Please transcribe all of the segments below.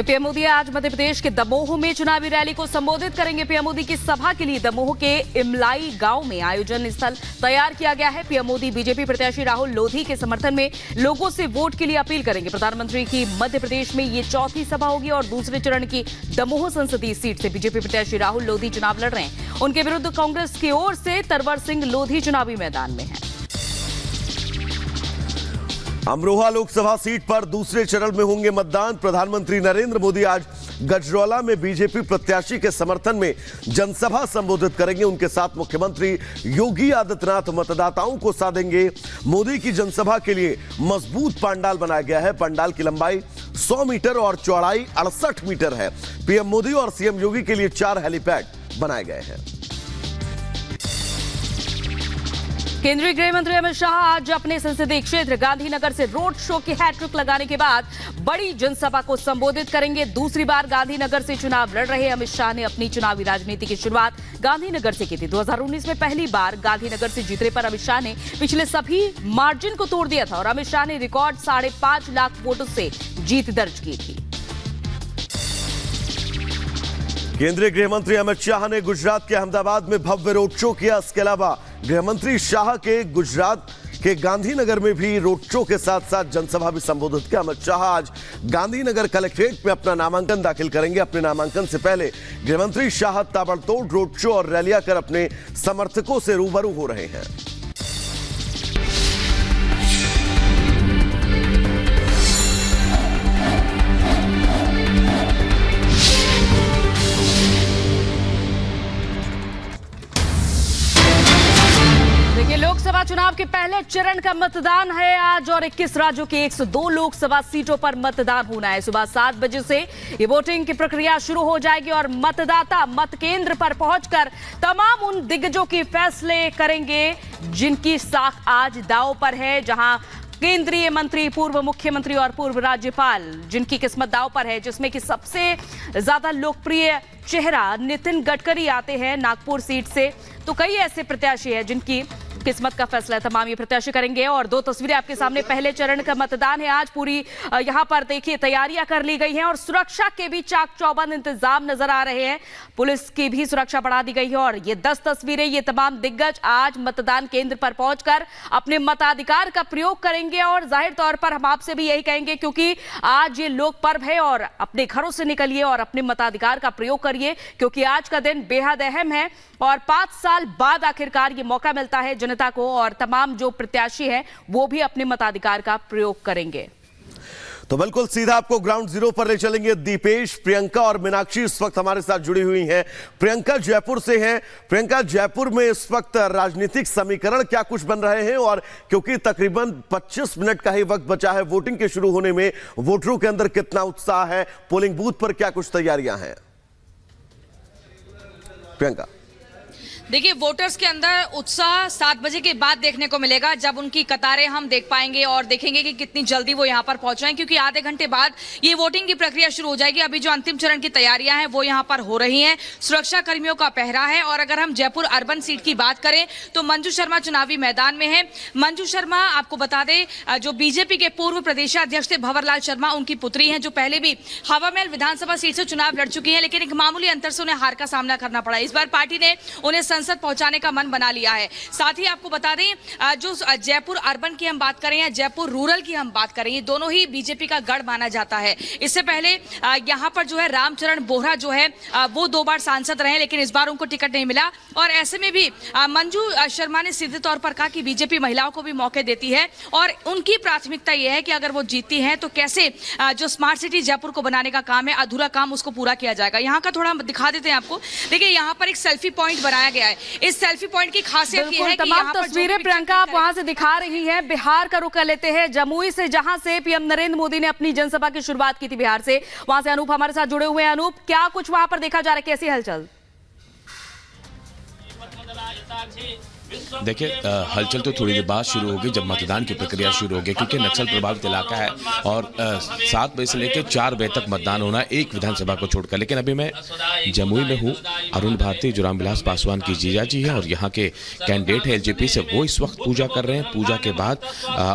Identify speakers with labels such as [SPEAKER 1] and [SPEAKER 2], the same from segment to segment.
[SPEAKER 1] वहीं पीएम मोदी आज मध्य प्रदेश के दमोह में चुनावी रैली को संबोधित करेंगे। पीएम मोदी की सभा के लिए दमोह के इमलाई गांव में आयोजन स्थल तैयार किया गया है। पीएम मोदी बीजेपी प्रत्याशी राहुल लोधी के समर्थन में लोगों से वोट के लिए अपील करेंगे। प्रधानमंत्री की मध्य प्रदेश में ये चौथी सभा होगी और दूसरे चरण की दमोह संसदीय सीट से बीजेपी प्रत्याशी राहुल लोधी चुनाव लड़ रहे हैं। उनके विरुद्ध कांग्रेस की ओर से तरवर सिंह लोधी चुनावी मैदान में है।
[SPEAKER 2] अमरोहा लोकसभा सीट पर दूसरे चरण में होंगे मतदान। प्रधानमंत्री नरेंद्र मोदी आज गजरौला में बीजेपी प्रत्याशी के समर्थन में जनसभा संबोधित करेंगे। उनके साथ मुख्यमंत्री योगी आदित्यनाथ मतदाताओं को साधेंगे। मोदी की जनसभा के लिए मजबूत पंडाल बनाया गया है। पंडाल की लंबाई 100 मीटर और चौड़ाई 68 मीटर है। पीएम मोदी और सीएम योगी के लिए 4 हेलीपैड बनाए गए हैं।
[SPEAKER 1] केंद्रीय गृह मंत्री अमित शाह आज अपने संसदीय क्षेत्र गांधीनगर से रोड शो की हैट्रिक लगाने के बाद बड़ी जनसभा को संबोधित करेंगे। दूसरी बार गांधीनगर से चुनाव लड़ रहे अमित शाह ने अपनी चुनावी राजनीति की शुरुआत गांधीनगर से की थी। 2019 में पहली बार गांधीनगर से जीतने पर अमित शाह ने पिछले सभी मार्जिन को तोड़ दिया था और अमित शाह ने रिकॉर्ड 5.5 लाख वोटों से जीत दर्ज की थी।
[SPEAKER 2] केंद्रीय गृह मंत्री अमित शाह ने गुजरात के अहमदाबाद में भव्य रोड शो किया। इसके अलावा गृह मंत्री शाह के गुजरात के गांधीनगर में भी रोड शो के साथ साथ जनसभा भी संबोधित किया। अमित शाह आज गांधीनगर कलेक्ट्रेट में अपना नामांकन दाखिल करेंगे। अपने नामांकन से पहले गृह मंत्री शाह ताबड़तोड़ रोड शो और रैलियां कर अपने समर्थकों से रूबरू हो रहे हैं।
[SPEAKER 1] लोकसभा चुनाव के पहले चरण का मतदान है आज और 21 राज्यों की 102 लोकसभा सीटों पर मतदान होना है। सुबह 7 बजे से ये वोटिंग की प्रक्रिया शुरू हो जाएगी और मतदाता मत केंद्र पर पहुंचकर तमाम उन दिग्गजों की फैसले करेंगे जिनकी साख आज दांव पर है। जहां केंद्रीय मंत्री, पूर्व मुख्यमंत्री और पूर्व राज्यपाल जिनकी किस्मत दांव पर है, जिसमें कि सबसे ज्यादा लोकप्रिय चेहरा नितिन गडकरी आते हैं नागपुर सीट से। तो कई ऐसे प्रत्याशी हैं जिनकी किस्मत का फैसला तमाम ये प्रत्याशी करेंगे। और 2 तस्वीरें आपके सामने। पहले चरण का मतदान है आज। पूरी यहां पर देखिए तैयारियां कर ली गई हैं और सुरक्षा के भी चाक चौबंद इंतजाम नजर आ रहे हैं। पुलिस की भी सुरक्षा बढ़ा दी गई है और ये 10 तस्वीरें, ये तमाम दिग्गज आज मतदान केंद्र पर पहुंचकर अपने मताधिकार का प्रयोग करेंगे। और जाहिर तौर पर हम आपसे भी यही कहेंगे क्योंकि आज ये लोक पर्व है और अपने घरों से निकलिए और अपने मताधिकार का प्रयोग करिए क्योंकि आज का दिन बेहद अहम है और 5 साल बाद आखिरकार ये मौका मिलता है जनता को और तमाम जो प्रत्याशी हैं वो भी अपने मताधिकार का प्रयोग करेंगे।
[SPEAKER 2] तो बिल्कुल सीधा आपको ग्राउंड जीरो पर ले चलेंगे। दीपेश, प्रियंका और मीनाक्षी इस वक्त हमारे साथ जुड़ी हुई हैं। प्रियंका जयपुर से हैं। प्रियंका, जयपुर में इस वक्त राजनीतिक समीकरण क्या कुछ बन रहे हैं और क्योंकि तकरीबन 25 मिनट का ही वक्त बचा है वोटिंग के शुरू होने में, वोटरों के अंदर कितना उत्साह है, पोलिंग बूथ पर क्या कुछ तैयारियां हैं? प्रियंका,
[SPEAKER 3] देखिए, वोटर्स के अंदर उत्साह 7 बजे के बाद देखने को मिलेगा जब उनकी कतारें हम देख पाएंगे और देखेंगे कि कितनी जल्दी वो यहाँ पर पहुंच रहे हैं क्योंकि आधे घंटे बाद ये वोटिंग की प्रक्रिया शुरू हो जाएगी। अभी जो अंतिम चरण की तैयारियां हैं वो यहाँ पर हो रही हैं। सुरक्षा कर्मियों का पहरा है और अगर हम जयपुर अर्बन सीट की बात करें तो मंजू शर्मा चुनावी मैदान में है। मंजू शर्मा, आपको बता दें, जो बीजेपी के पूर्व प्रदेशाध्यक्ष थे भंवरलाल शर्मा, उनकी पुत्री हैं जो पहले भी हवामहल विधानसभा सीट से चुनाव लड़ चुकी है लेकिन एक मामूली अंतर से उन्हें हार का सामना करना पड़ा। इस बार पार्टी ने उन्हें संसद पहुंचाने का मन बना लिया है। साथ ही आपको बता दें, जो जयपुर अर्बन की हम बात करें या जयपुर रूरल की हम बात करें, ये दोनों ही बीजेपी का गढ़ माना जाता है। इससे पहले यहां पर जो है रामचरण बोहरा जो है वो 2 बार सांसद रहे लेकिन इस बार उनको टिकट नहीं मिला और ऐसे में भी मंजू शर्मा ने सीधे तौर पर कहा कि बीजेपी महिलाओं को भी मौके देती है और उनकी प्राथमिकता यह है कि अगर वो जीतती हैं तो कैसे जो स्मार्ट सिटी जयपुर को बनाने का काम है, अधूरा काम, उसको पूरा किया जाएगा। यहाँ का थोड़ा दिखा देते हैं आपको। देखिए, यहाँ पर एक सेल्फी पॉइंट बनाया गया है। इस सेल्फी पॉइंट की खासियत यह है कि
[SPEAKER 1] तमाम तस्वीरें प्रियंका आप वहां से दिखा रही हैं। बिहार का रुख कर लेते हैं, जमुई से, जहां से पीएम नरेंद्र मोदी ने अपनी जनसभा की शुरुआत की थी बिहार से। वहां से अनूप हमारे साथ जुड़े हुए हैं। अनूप, क्या कुछ वहां पर देखा जा रहा है, कैसी हलचल?
[SPEAKER 4] देखिए हलचल तो थोड़ी देर बाद शुरू होगी जब मतदान की प्रक्रिया शुरू होगी, क्योंकि नक्सल प्रभावित इलाका है और 7 बजे से लेकर 4 बजे तक मतदान होना एक विधानसभा को छोड़कर। लेकिन अभी मैं जमुई में हूँ। अरुण भारती जो रामविलास पासवान की जीजा जी है और यहाँ के कैंडिडेट है एलजेपी से, वो इस वक्त पूजा कर रहे हैं। पूजा के बाद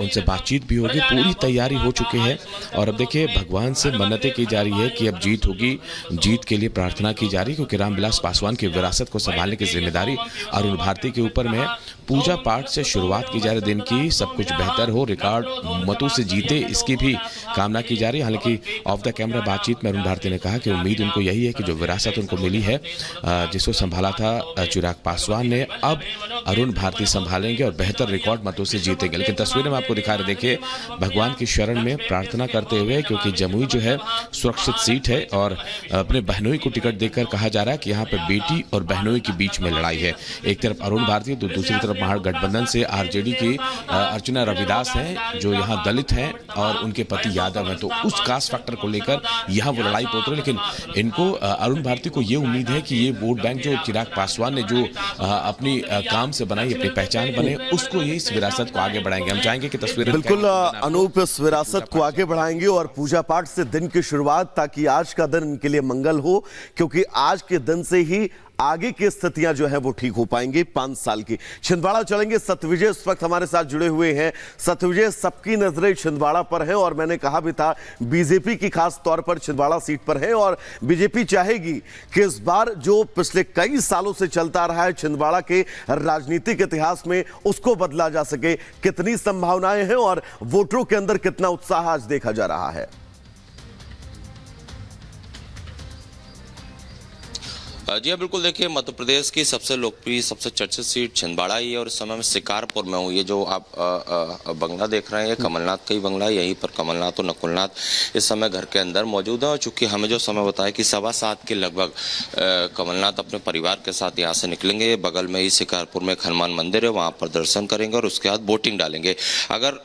[SPEAKER 4] उनसे बातचीत भी होगी। पूरी तैयारी हो चुकी है और अब देखिए भगवान से मन्नतें की जा रही है कि अब जीत होगी, जीत के लिए प्रार्थना की जा रही है, क्योंकि रामविलास पासवान की विरासत को संभालने की जिम्मेदारी अरुण भारती के ऊपर में है। पूजा पाठ से शुरुआत की जा रही दिन की, सब कुछ बेहतर हो, रिकॉर्ड मतों से जीते, इसकी भी कामना की जा रही है। हालांकि ऑफ द कैमरा बातचीत में अरुण भारती ने कहा कि उम्मीद उनको यही है कि जो विरासत उनको मिली है, जिसको संभाला था चिराग पासवान ने, अब अरुण भारती संभालेंगे और बेहतर रिकॉर्ड मतों से जीतेंगे। लेकिन तस्वीरें में आपको दिखा रहे, देखिए भगवान की शरण में प्रार्थना करते हुए, क्योंकि जमुई जो है सुरक्षित सीट है और अपने बहनोई को टिकट देकर कहा जा रहा है कि यहाँ पे बेटी और बहनोई के बीच में लड़ाई है। एक तरफ अरुण भारती तो दूसरी तरफ महागठबंधन से आरजेडी की अर्चना रविदास हैं जो यहाँ दलित हैं और उनके पति यादव हैं। तो उस कास्ट फैक्टर को लेकर यहाँ वो लड़ाई पोत रहे। लेकिन इनको अरुण भारती को ये उम्मीद है कि ये वोट बैंक जो चिराग पासवान ने जो अपनी काम से बनाई, अपनी पहचान बने, उसको ये इस विरासत को आगे बढ़ाएंगे। हम चाहेंगे कि तस्वीरें
[SPEAKER 2] बिल्कुल अनूप इस विरासत को आगे बढ़ाएंगे और पूजा पाठ से दिन की शुरुआत, ताकि आज का दिन इनके लिए मंगल हो, क्योंकि आज के दिन से ही आगे की स्थितियां जो है वो ठीक हो पाएंगी। 5 साल की छिंदवाड़ा चलेंगे। सत्यविजय इस वक्त हमारे साथ जुड़े हुए हैं। सत्यविजय, सबकी नजरें छिंदवाड़ा पर हैं और मैंने कहा भी था बीजेपी की खास तौर पर छिंदवाड़ा सीट पर है और बीजेपी चाहेगी कि इस बार जो पिछले कई सालों से चलता रहा है छिंदवाड़ा के राजनीतिक इतिहास में, उसको बदला जा सके। कितनी संभावनाएं हैं और वोटरों के अंदर कितना उत्साह आज देखा जा रहा है?
[SPEAKER 5] जी हाँ, बिल्कुल। देखिए मध्य प्रदेश की सबसे लोकप्रिय, सबसे चर्चित सीट छिंदवाड़ा ही है और इस समय मैं शिकारपुर में हूँ। ये जो आप बंगला देख रहे हैं, ये कमलनाथ का ही बंगला है। यहीं पर कमलनाथ और नकुलनाथ इस समय घर के अंदर मौजूद है और चूंकि हमें जो समय बताया कि 7:15 के लगभग कमलनाथ अपने परिवार के साथ यहाँ से निकलेंगे। बगल में ही शिकारपुर में एक हनुमान मंदिर है, वहाँ पर दर्शन करेंगे और उसके बाद वोटिंग डालेंगे। अगर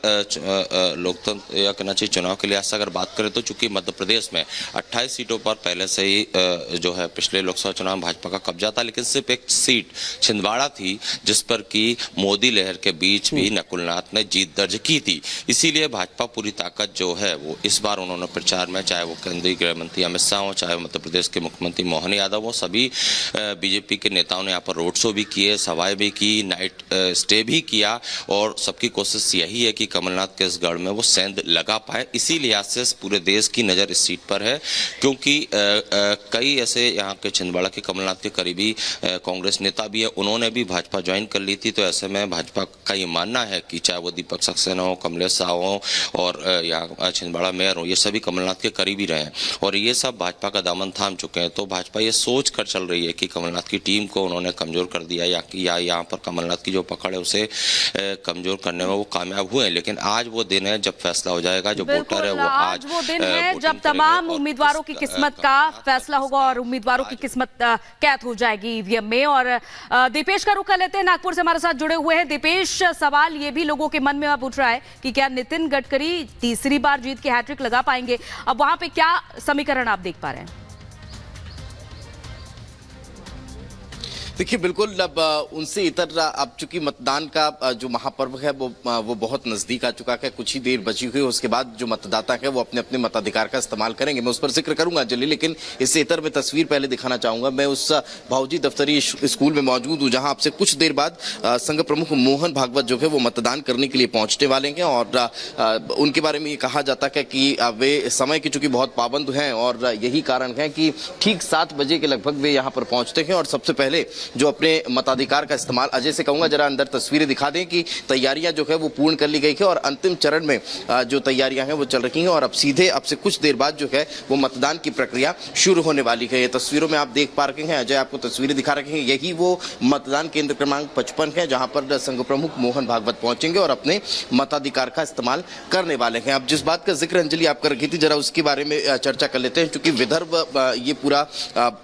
[SPEAKER 5] लोकतंत्र या कहना चाहिए चुनाव के लिहाज से अगर बात करें तो चूंकि मध्य प्रदेश में 28 सीटों पर पहले से ही जो है पिछले लोकसभा चुनाव भाजपा का कब्जा था, लेकिन सिर्फ एक सीट छिंदवाड़ा थी जिस पर कि मोदी लहर के बीच भी नकुलनाथ ने जीत दर्ज की थी। इसीलिए भाजपा पूरी ताकत जो है वो इस बार उन्होंने प्रचार में, चाहे वो केंद्रीय गृह मंत्री अमित शाह हो, चाहे मध्य प्रदेश के मुख्यमंत्री मोहन यादव हो, सभी बीजेपी के नेताओं ने यहाँ पर रोड शो भी किए, सभाएं भी की, नाइट स्टे भी किया और सबकी कोशिश यही है कि कमलनाथ के इस गढ़ में वो सेंध लगा पाए। इसी लिहाज से पूरे देश की नज़र इस सीट पर है, क्योंकि कई ऐसे यहाँ के छिंदवाड़ा के कमलनाथ के करीबी कांग्रेस नेता भी है, उन्होंने भी भाजपा ज्वाइन कर ली थी। तो ऐसे में भाजपा का ये मानना है कि चाहे वो दीपक सक्सेना हो, कमलेश शाह हो और यहाँ छिंदवाड़ा मेयर हो, ये सभी कमलनाथ के करीबी रहे हैं और ये सब भाजपा का दामन थाम चुके हैं। तो भाजपा ये सोच कर चल रही है कि कमलनाथ की टीम को उन्होंने कमजोर कर दिया या यहाँ पर कमलनाथ की जो पकड़ है उसे कमजोर करने में वो कामयाब हुए। लेकिन आज वो दिन है जब फैसला हो जाएगा। जो वोटर है वो आज
[SPEAKER 1] वो दिन है जब तमाम उम्मीदवारों की किस्मत का फैसला होगा और उम्मीदवारों की किस्मत कैद हो जाएगी ईवीएम में। और दीपेश का रुख कर लेते हैं, नागपुर से हमारे साथ जुड़े हुए हैं। दीपेश, सवाल ये भी लोगों के मन में अब उठ रहा है कि क्या नितिन गडकरी तीसरी बार जीत के हैट्रिक लगा पाएंगे? अब वहां पे क्या समीकरण आप देख पा रहे हैं?
[SPEAKER 6] देखिए बिल्कुल, अब उनसे इतर अब चूंकि मतदान का जो महापर्व है वो बहुत नजदीक आ चुका है। कुछ ही देर बची हुई है, उसके बाद जो मतदाता है वो अपने अपने मताधिकार का इस्तेमाल करेंगे। मैं उस पर जिक्र करूंगा जल्दी, लेकिन इससे इतर मैं तस्वीर पहले दिखाना चाहूंगा। मैं उस भाऊजी दफ्तरी स्कूल में मौजूद हूँ जहां आपसे कुछ देर बाद संघ प्रमुख मोहन भागवत जो है वो मतदान करने के लिए पहुंचने वाले हैं और उनके बारे में ये कहा जाता है कि वे समय की चूंकि बहुत पाबंद हैं और यही कारण है कि ठीक 7 बजे के लगभग वे यहाँ पर पहुंचते हैं और सबसे पहले जो अपने मताधिकार का इस्तेमाल, अजय से कहूंगा जरा अंदर तस्वीरें दिखा दें कि तैयारियां जो है वो पूर्ण कर ली गई है और अंतिम चरण में जो तैयारियां हैं वो चल रही हैं और अब से कुछ देर बाद जो है वो मतदान की प्रक्रिया शुरू होने वाली है। ये तस्वीरों में आप देख पा रहे हैं, अजय आपको तस्वीरें दिखा रहे हैं, यही वो मतदान केंद्र क्रमांक 55 है जहां पर संघ प्रमुख मोहन भागवत पहुंचेंगे और अपने मताधिकार का इस्तेमाल करने वाले हैं। अब जिस बात का जिक्र अंजलि आप कर रही थी, जरा उसके बारे में चर्चा कर लेते हैं। चूंकि विदर्भ ये पूरा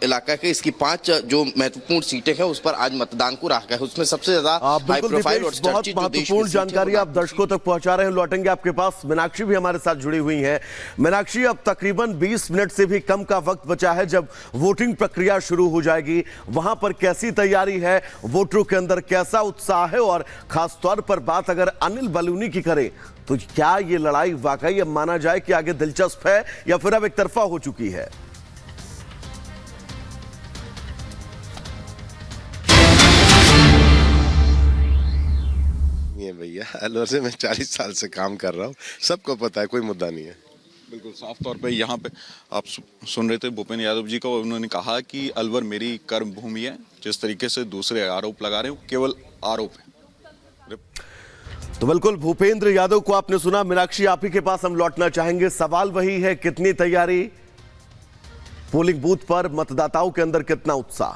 [SPEAKER 6] इलाका है, इसकी 5 जो महत्वपूर्ण सीटें बूथ है उस पर आज मतदान को रखा है। उसमें सबसे ज्यादा हाई
[SPEAKER 2] बिल्कुल
[SPEAKER 6] प्रोफाइल और
[SPEAKER 2] दीपेश, बहुत
[SPEAKER 6] चर्चित जो देश
[SPEAKER 2] महत्वपूर्ण
[SPEAKER 6] की सीट है,
[SPEAKER 2] जानकारी
[SPEAKER 6] वो
[SPEAKER 2] आप दर्शकों तक पहुंचा रहे हैं। लौटेंगे आपके पास। मीनाक्षी भी हमारे साथ जुड़ी हुई हैं। मीनाक्षी, अब तकरीबन 20 मिनट से भी कम का वक्त बचा है जब वोटिंग प्रक्रिया शुरू हो जाएगी। वहां पर कैसी तैयारी है, वोटरों के अंदर कैसा उत्साह है, और खासतौर पर बात अगर अनिल बलूनी की करें तो क्या ये लड़ाई वाकई अब माना जाए कि आगे दिलचस्प है या फिर अब एक तरफा हो चुकी है?
[SPEAKER 7] ये भैया अलवर से मैं 40 साल से काम कर रहा हूँ, सबको पता है, कोई मुद्दा नहीं है।
[SPEAKER 8] बिल्कुल साफ तौर पे यहाँ पे आप सुन रहे थे भूपेंद्र यादव जी को, उन्होंने कहा कि अलवर मेरी कर्म भूमि है। जिस तरीके से दूसरे आरोप लगा रहे हो, केवल आरोप है।
[SPEAKER 2] तो बिल्कुल भूपेंद्र यादव को आपने सुना। मीनाक्षी, आप ही के पास हम लौटना चाहेंगे। सवाल वही है, कितनी तैयारी, पोलिंग बूथ पर मतदाताओं के अंदर कितना उत्साह?